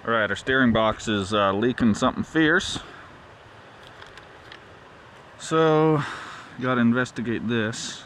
Alright, our steering box is leaking something fierce. So, gotta investigate this.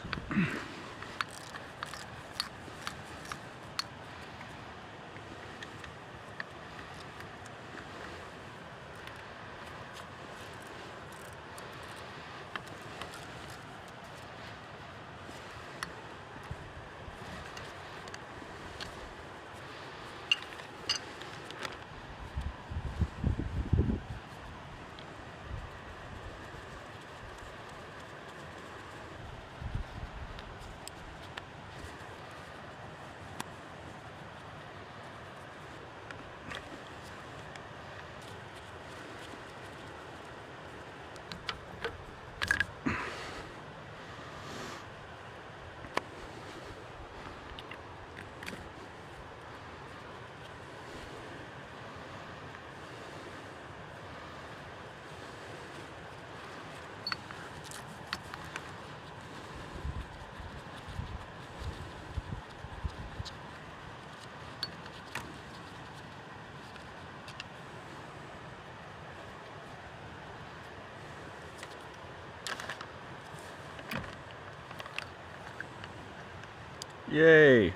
Yay!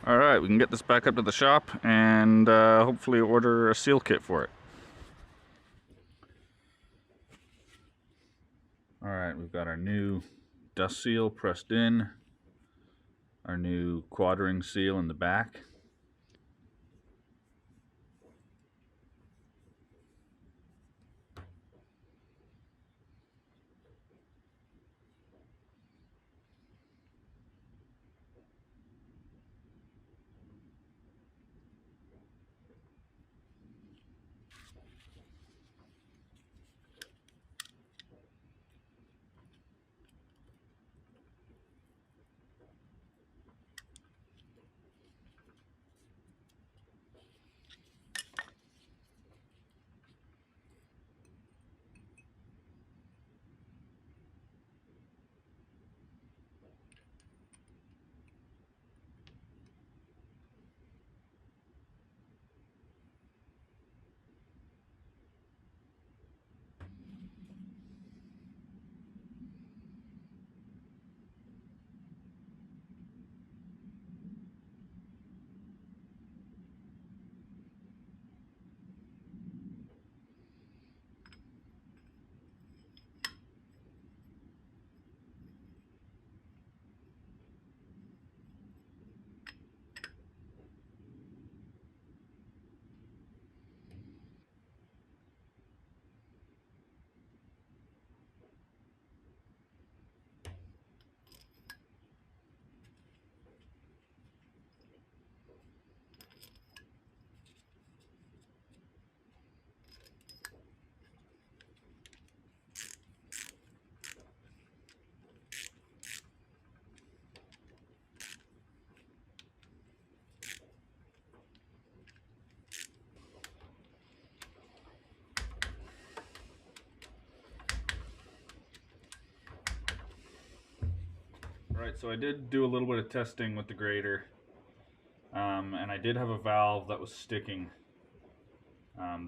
Alright, we can get this back up to the shop and hopefully order a seal kit for it. Alright, we've got our new dust seal pressed in, our new quad-ring seal in the back. Right, so I did do a little bit of testing with the grater, and I did have a valve that was sticking,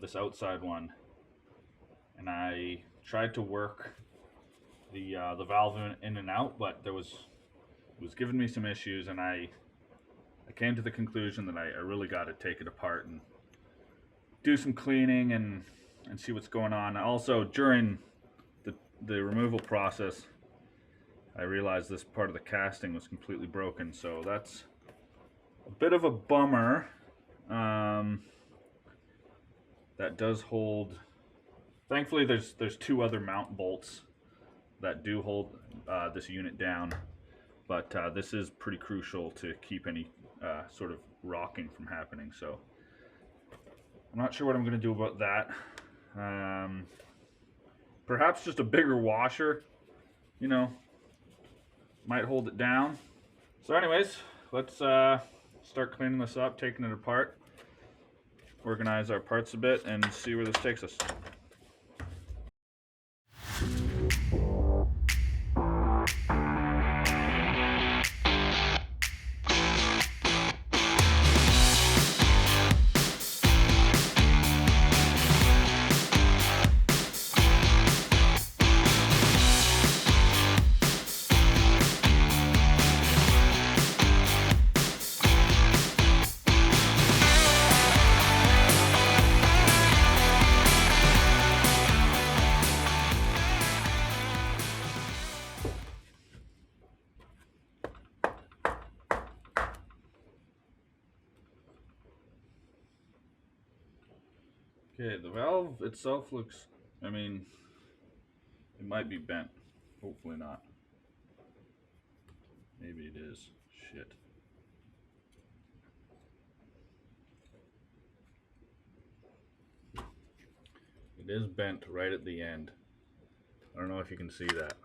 this outside one, and I tried to work the valve in and out, but it was giving me some issues, and I came to the conclusion that I really got to take it apart and do some cleaning and see what's going on. Also, during the removal process, I realized this part of the casting was completely broken, so that's a bit of a bummer. That does hold. Thankfully, there's two other mount bolts that do hold this unit down, but this is pretty crucial to keep any sort of rocking from happening. So I'm not sure what I'm going to do about that. Perhaps just a bigger washer, you know, might hold it down. So anyways, let's start cleaning this up, taking it apart, organize our parts a bit, and see where this takes us. Okay, the valve itself looks, I mean, it might be bent. Hopefully not. Maybe it is. Shit. It is bent right at the end. I don't know if you can see that,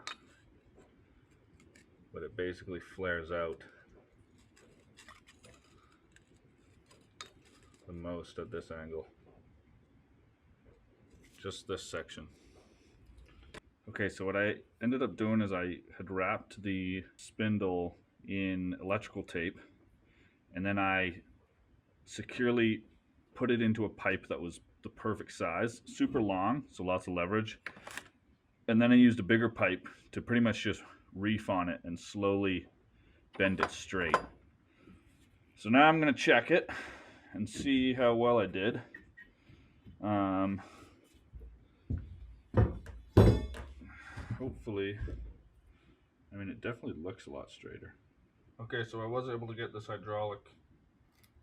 but it basically flares out the most at this angle. Just this section. Okay, so what I ended up doing is I had wrapped the spindle in electrical tape, and then I securely put it into a pipe that was the perfect size, super long, so lots of leverage. And then I used a bigger pipe to pretty much just reef on it and slowly bend it straight. So now I'm going to check it and see how well I did. Hopefully, I mean, it definitely looks a lot straighter. Okay, so I was able to get this hydraulic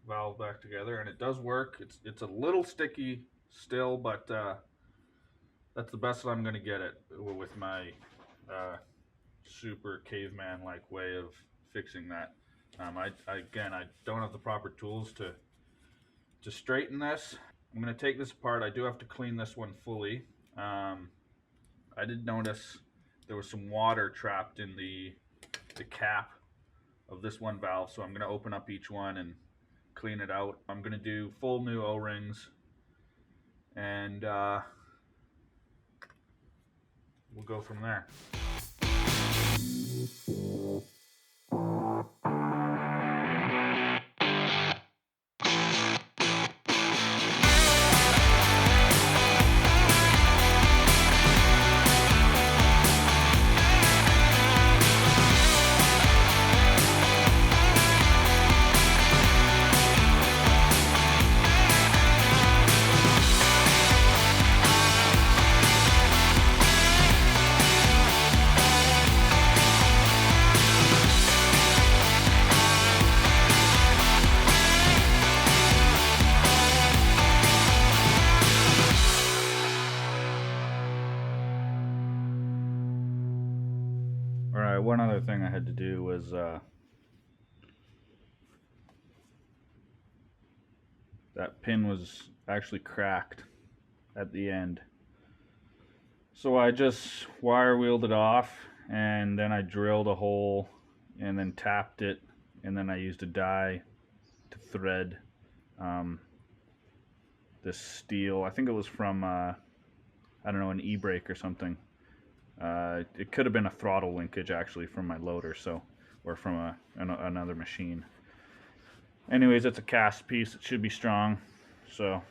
valve back together, and it does work. It's a little sticky still, but that's the best that I'm going to get it with my super caveman-like way of fixing that. Again, I don't have the proper tools to straighten this. I'm going to take this apart. I do have to clean this one fully. I did notice there was some water trapped in the cap of this one valve, so I'm going to open up each one and clean it out. I'm going to do full new O-rings, and we'll go from there. Alright, one other thing I had to do was that pin was actually cracked at the end. So I just wire wheeled it off, and then I drilled a hole and then tapped it, and then I used a die to thread this steel. I think it was from I don't know, an e-brake or something. It could have been a throttle linkage actually from my loader, so, or from another machine. Anyways, it's a cast piece. It should be strong. So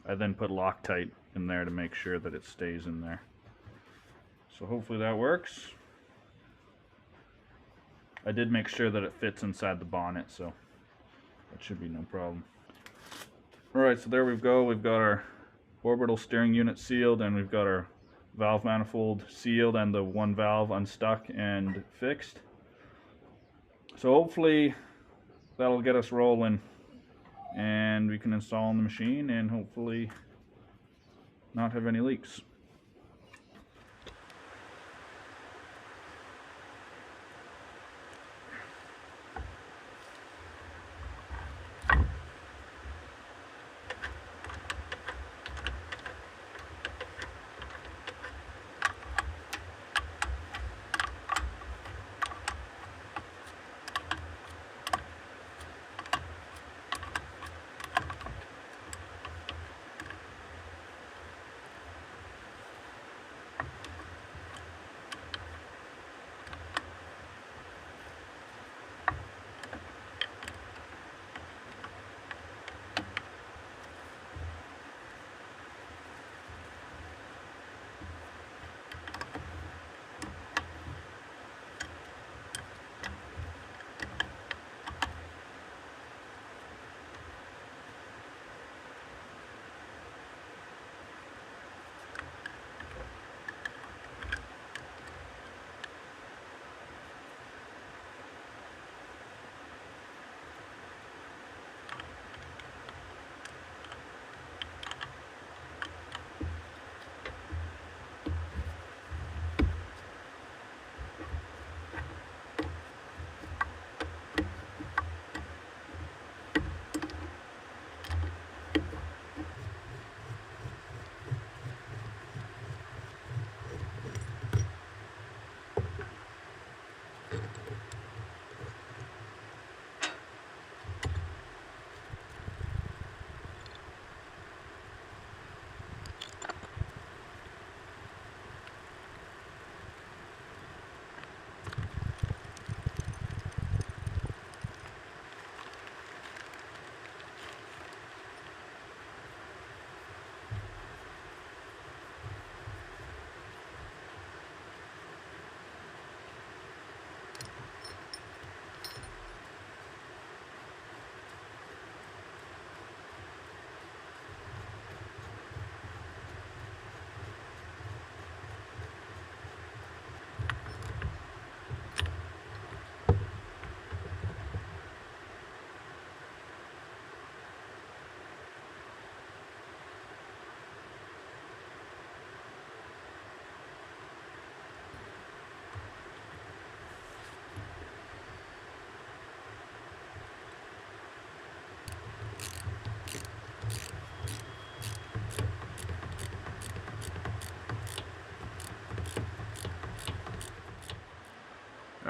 I then put Loctite in there to make sure that it stays in there. So hopefully that works. I did make sure that it fits inside the bonnet, so that should be no problem. Alright, so there we go. We've got our orbital steering unit sealed, and we've got our valve manifold sealed and the one valve unstuck and fixed. So hopefully that'll get us rolling, and we can install on the machine and hopefully not have any leaks.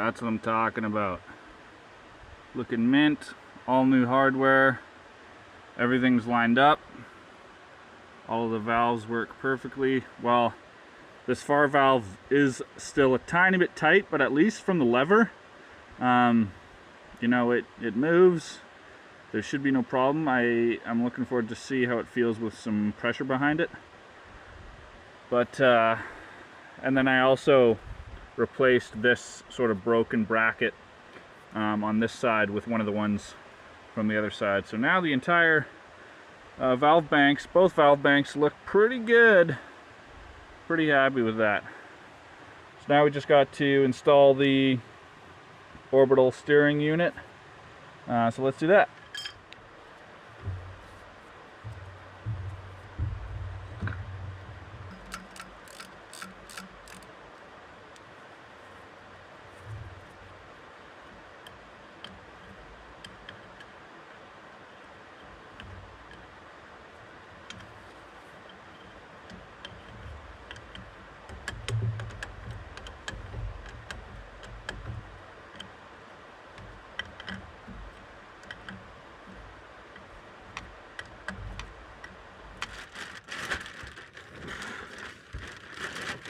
That's what I'm talking about. Looking mint, all new hardware, everything's lined up. All of the valves work perfectly. Well, this far valve is still a tiny bit tight, but at least from the lever, you know, it moves. There should be no problem. I'm looking forward to see how it feels with some pressure behind it. But, and then I also replaced this sort of broken bracket on this side with one of the ones from the other side. So now the entire valve banks, both valve banks, look pretty good. Pretty happy with that. So now we just got to install the orbital steering unit. So let's do that.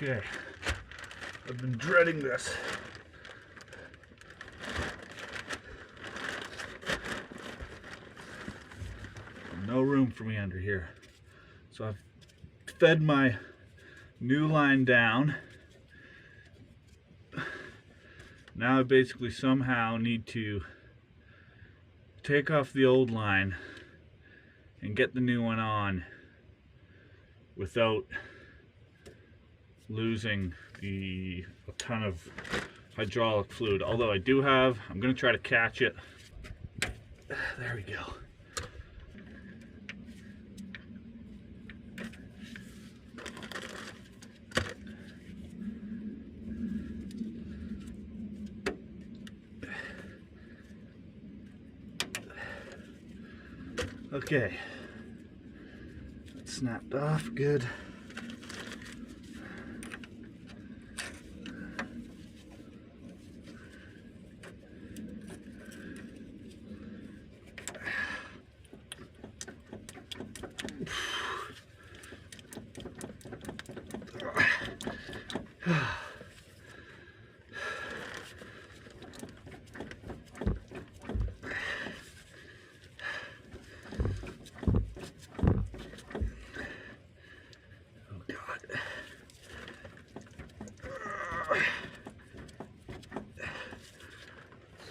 Okay, I've been dreading this. No room for me under here. So I've fed my new line down. Now I basically somehow need to take off the old line and get the new one on without losing a ton of hydraulic fluid. Although I do have, I'm going to try to catch it. There we go. Okay, that's snapped off, good.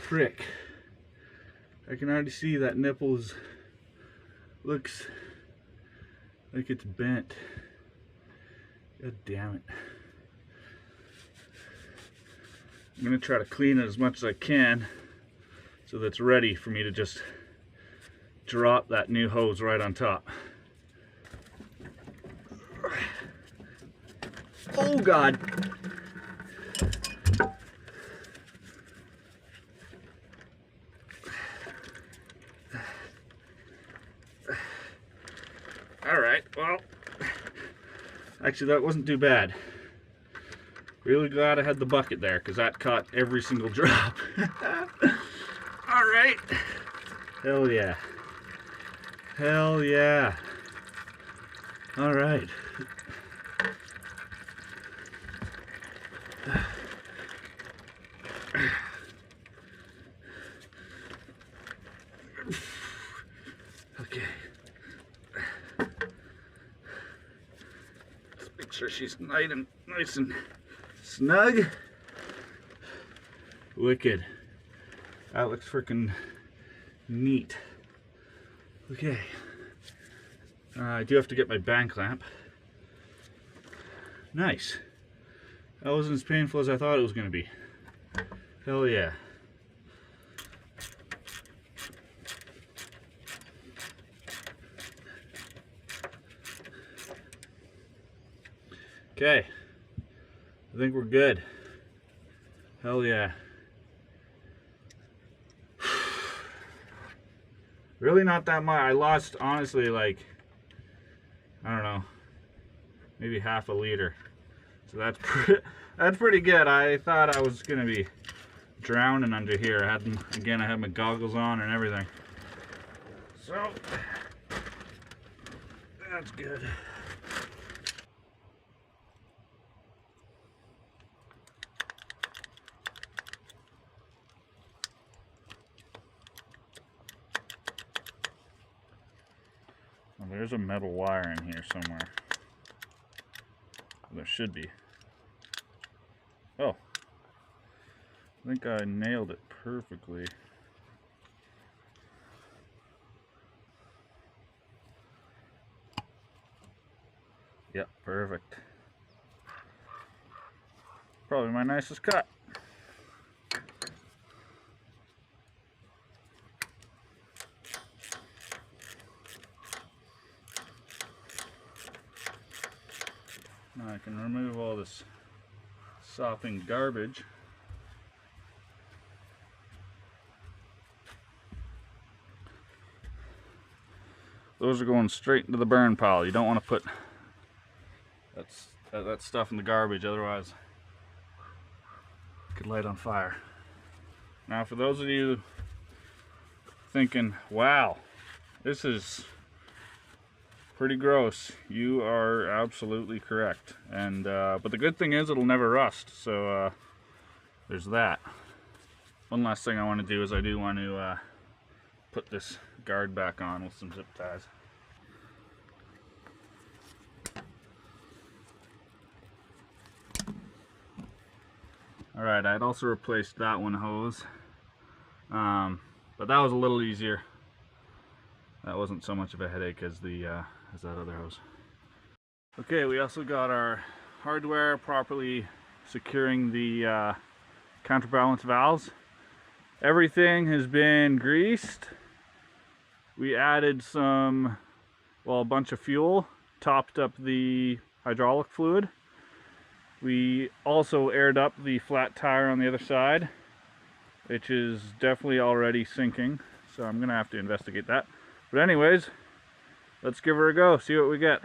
Frick. I can already see that nipple looks like it's bent. God damn it. I'm gonna try to clean it as much as I can so that it's ready for me to just drop that new hose right on top. Oh God. Alright, well, actually that wasn't too bad. Really glad I had the bucket there because that caught every single drop. Alright. Hell yeah. Hell yeah. Alright. Okay. Let's make sure she's nice and snug. Wicked. That looks freaking neat. Okay. I do have to get my bank lamp. Nice. That wasn't as painful as I thought it was going to be. Hell yeah. Okay. I think we're good. Hell yeah. Really not that much. I lost, honestly, like, I don't know, maybe half a liter. So that's pretty good. I thought I was gonna be drowning under here. I had my goggles on and everything. So that's good. Well, there's a metal wire in here somewhere. There should be. Oh, I think I nailed it perfectly. Yep, perfect. Probably my nicest cut. Now I can remove all this sopping garbage. Those are going straight into the burn pile. You don't want to put that stuff in the garbage, otherwise it could light on fire. Now for those of you thinking, wow, this is pretty gross, you are absolutely correct. And but the good thing is it'll never rust, so there's that. One last thing I want to do is I do want to put this guard back on with some zip ties. Alright, I'd also replaced that one hose, but that was a little easier. That wasn't so much of a headache as that other hose. Okay, we also got our hardware properly securing the counterbalance valves. Everything has been greased. We added a bunch of fuel, topped up the hydraulic fluid. We also aired up the flat tire on the other side, which is definitely already sinking, so I'm gonna have to investigate that. But anyways, let's give her a go, see what we get.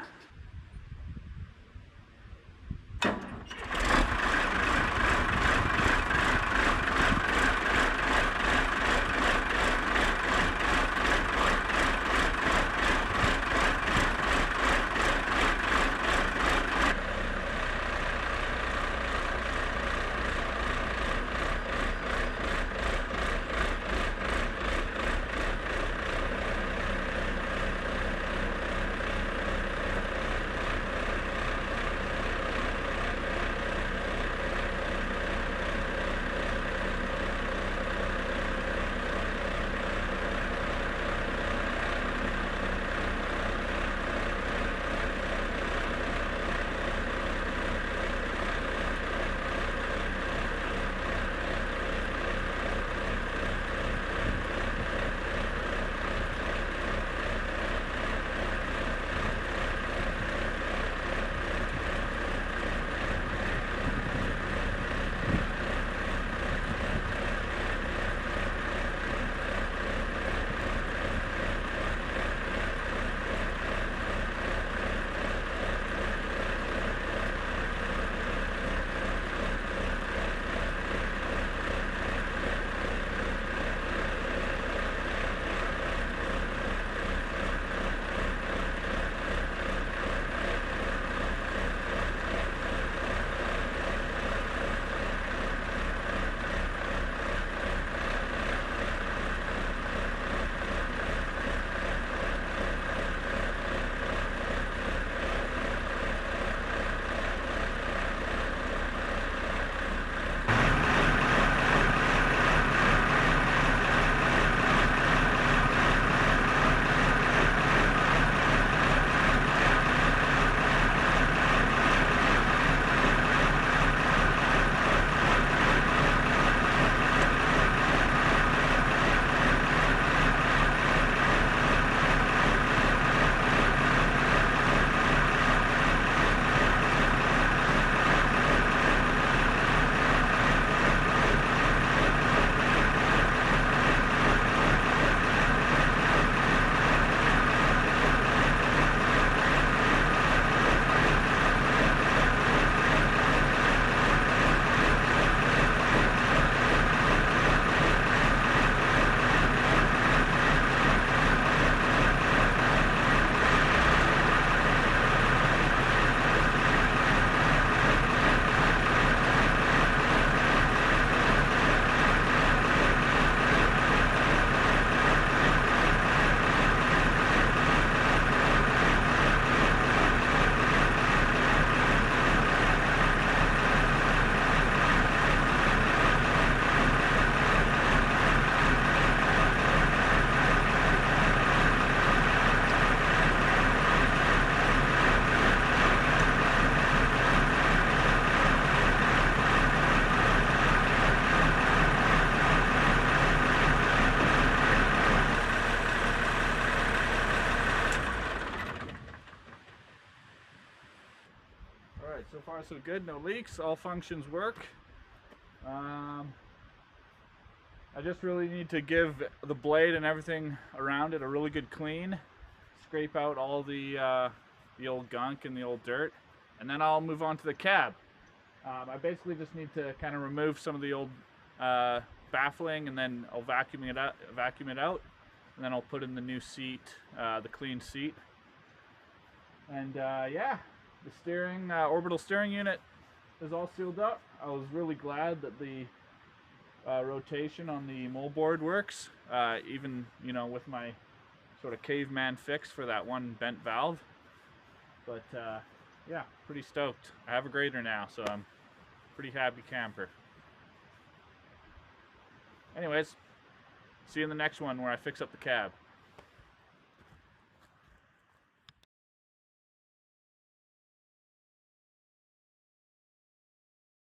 Alright, so far so good, no leaks, all functions work. I just really need to give the blade and everything around it a really good clean, scrape out all the old gunk and the old dirt, and then I'll move on to the cab. I basically just need to kind of remove some of the old baffling, and then I'll vacuum it out, and then I'll put in the new seat, the clean seat. And yeah, the steering, orbital steering unit is all sealed up. I was really glad that the rotation on the moldboard works, even, you know, with my sort of caveman fix for that one bent valve. But yeah, pretty stoked. I have a grader now, so I'm pretty happy camper. Anyways, see you in the next one where I fix up the cab.